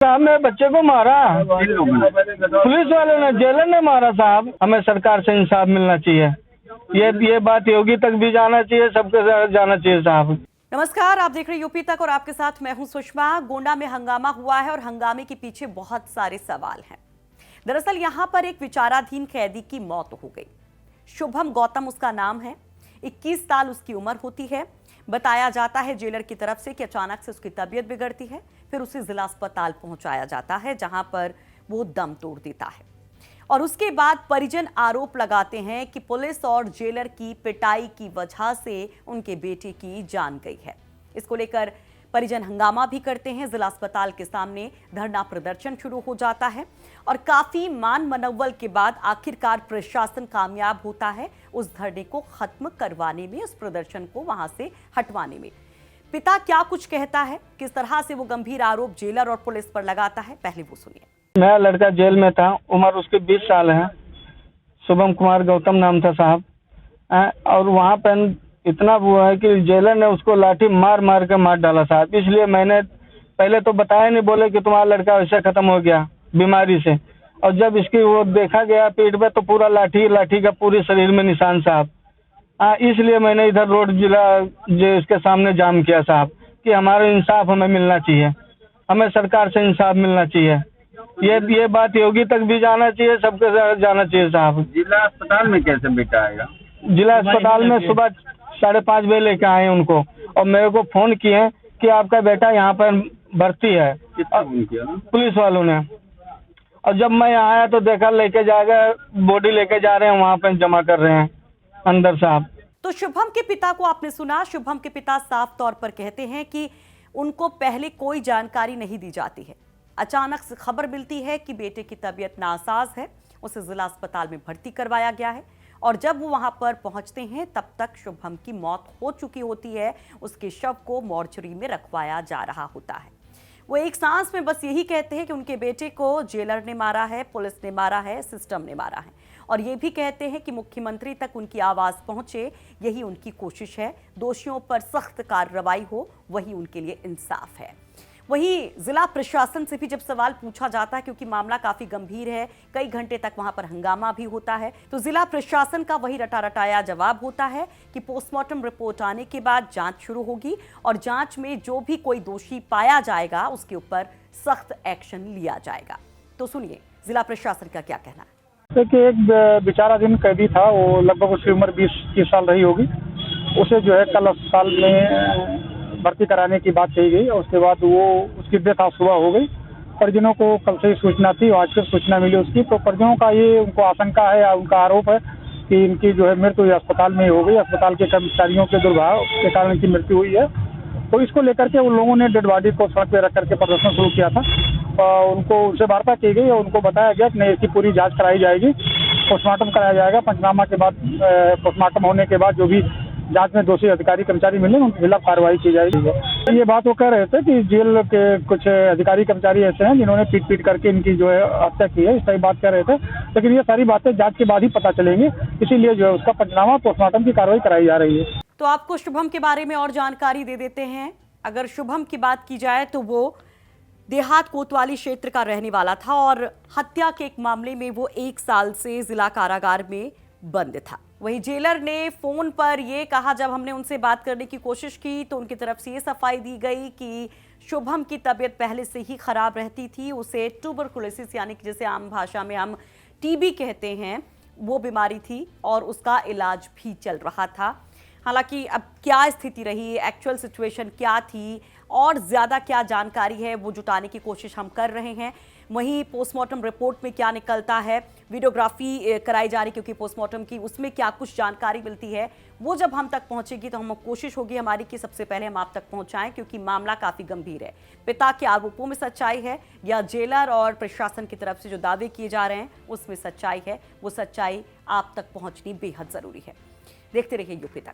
साहब मेरे बच्चे को मारा, पुलिस वाले ने, जेलर ने मारा साहब। हमें सरकार से इंसाफ मिलना चाहिए। ये बात योगी तक भी जाना चाहिए, सबके जाना चाहिए साहब। नमस्कार, आप देख रहे हैं यूपी तक और आपके साथ मैं हूं सुषमा। गोंडा में हंगामा हुआ है और हंगामे के पीछे बहुत सारे सवाल हैं। दरअसल यहां पर एक विचाराधीन कैदी की मौत हो गई। शुभम गौतम उसका नाम है, 21 साल उसकी उम्र होती है। बताया जाता है जेलर की तरफ से कि अचानक से उसकी तबीयत बिगड़ती है, फिर उसे जिला अस्पताल पहुंचाया जाता है जहां पर वो दम तोड़ देता है। और उसके बाद परिजन आरोप लगाते हैं कि पुलिस और जेलर की पिटाई की वजह से उनके बेटे की जान गई है। इसको लेकर परिजन हंगामा भी करते हैं। जिला अस्पताल के सामने धरना प्रदर्शन शुरू हो जाता है और काफी मान मनोबल के बाद आखिरकार प्रशासन कामयाब होता है उस धरने को खत्म करवाने में, उस प्रदर्शन को वहां से हटवाने में। पिता क्या कुछ कहता है, किस तरह से वो गंभीर आरोप जेलर और पुलिस पर लगाता है, पहले वो सुनिए। मेरा लड़का जेल में था, उम्र उसकी 20 साल है। शुभम कुमार गौतम नाम था साहब। और वहाँ पर इतना वो है कि जेलर ने उसको लाठी मार मार के मार डाला साहब। इसलिए मैंने पहले तो बताया नहीं, बोले कि तुम्हारा लड़का वैसे खत्म हो गया बीमारी से। और जब इसकी वो देखा गया पीठ पे तो पूरा लाठी का पूरे शरीर में निशान साहब। इसलिए मैंने इधर रोड जिला इसके सामने जाम किया साहब कि हमारा इंसाफ हमें मिलना चाहिए, हमें सरकार से इंसाफ मिलना चाहिए। ये बात योगी तक भी जाना चाहिए, सबके जाना चाहिए साहब। जिला अस्पताल में कैसे बेटा आएगा? जिला अस्पताल में सुबह 5:30 बजे लेके आए उनको और मेरे को फोन किए कि आपका बेटा यहाँ पर भर्ती है। फोन किया? पुलिस वालों ने। और जब मैं यहाँ आया तो देखा लेके जाएगा, बॉडी लेके जा रहे हैं, वहाँ पर जमा कर रहे हैं अंदर साहब। तो शुभम के पिता को आपने सुना। शुभम के पिता साफ तौर पर कहते हैं कि उनको पहले कोई जानकारी नहीं दी जाती है। अचानक से खबर मिलती है कि बेटे की तबीयत नासाज है, उसे जिला अस्पताल में भर्ती करवाया गया है और जब वो वहां पर पहुंचते हैं तब तक शुभम की मौत हो चुकी होती है। उसके शव को मॉर्चरी में रखवाया जा रहा होता है। वो एक सांस में बस यही कहते हैं कि उनके बेटे को जेलर ने मारा है, पुलिस ने मारा है, सिस्टम ने मारा है। और ये भी कहते हैं कि मुख्यमंत्री तक उनकी आवाज पहुंचे, यही उनकी कोशिश है। दोषियों पर सख्त कार्रवाई हो, वही उनके लिए इंसाफ है। वहीं जिला प्रशासन से भी जब सवाल पूछा जाता है, क्योंकि मामला काफी गंभीर है, कई घंटे तक वहां पर हंगामा भी होता है, तो जिला प्रशासन का वही रटा रटाया जवाब होता है कि पोस्टमार्टम रिपोर्ट आने के बाद जांच शुरू होगी और जांच में जो भी कोई दोषी पाया जाएगा उसके ऊपर सख्त एक्शन लिया जाएगा। तो सुनिए जिला प्रशासन का क्या कहना है। देखिए, एक विचाराधीन कैदी था, वो लगभग उसकी उम्र 20-21 साल रही होगी। उसे जो है कल अस्पताल में भर्ती कराने की बात कही गई और उसके बाद वो उसकी डेथ आज सुबह हो गई। परिजनों को कल से ही सूचना थी, आज फिर सूचना मिली उसकी। तो परिजनों का ये उनको आशंका है या उनका आरोप है कि इनकी जो है मृत्यु अस्पताल में ही हो गई। अस्पताल के कर्मचारियों के दुर्भाव के कारण इनकी मृत्यु हुई है। तो इसको लेकर के उन लोगों ने डेड बॉडी को सड़क पे रख करके प्रदर्शन शुरू किया था। उनको उनसे वार्ता की गई और उनको बताया गया कि नहीं, इसकी पूरी जांच कराई जाएगी, पोस्टमार्टम कराया जाएगा। पंचनामा के बाद पोस्टमार्टम होने के बाद जो भी जांच में दोषी अधिकारी कर्मचारी मिले उनके खिलाफ कार्रवाई की जाएगी। ये बात वो कह रहे थे कि जेल के कुछ अधिकारी कर्मचारी ऐसे हैं जिन्होंने पीट करके इनकी जो है हत्या की है, इस तरह बात कह रहे थे। लेकिन ये सारी बातें जांच के बाद ही पता चलेंगी, इसीलिए जो है उसका पंचनामा पोस्टमार्टम की कार्रवाई कराई जा रही है। तो आपको शुभम के बारे में और जानकारी दे देते हैं। अगर शुभम की बात की जाए तो वो देहात कोतवाली क्षेत्र का रहने वाला था और हत्या के एक मामले में वो 1 साल से जिला कारागार में बंद था। वहीं जेलर ने फोन पर यह कहा, जब हमने उनसे बात करने की कोशिश की तो उनकी तरफ से ये सफाई दी गई कि शुभम की तबीयत पहले से ही खराब रहती थी। उसे ट्यूबरकुलोसिस यानी कि जिसे आम भाषा में हम टीबी कहते हैं, वो बीमारी थी और उसका इलाज भी चल रहा था। हालांकि अब क्या स्थिति रही, एक्चुअल सिचुएशन क्या थी और ज़्यादा क्या जानकारी है, वो जुटाने की कोशिश हम कर रहे हैं। वहीं पोस्टमार्टम रिपोर्ट में क्या निकलता है, वीडियोग्राफी कराई जा रही क्योंकि पोस्टमार्टम की, उसमें क्या कुछ जानकारी मिलती है, वो जब हम तक पहुंचेगी तो हम कोशिश होगी हमारी कि सबसे पहले हम आप तक पहुंचाएं, क्योंकि मामला काफ़ी गंभीर है। पिता के आरोपों में सच्चाई है या जेलर और प्रशासन की तरफ से जो दावे किए जा रहे हैं उसमें सच्चाई है, वो सच्चाई आप तक पहुँचनी बेहद ज़रूरी है। देखते रहिए यूपी तक।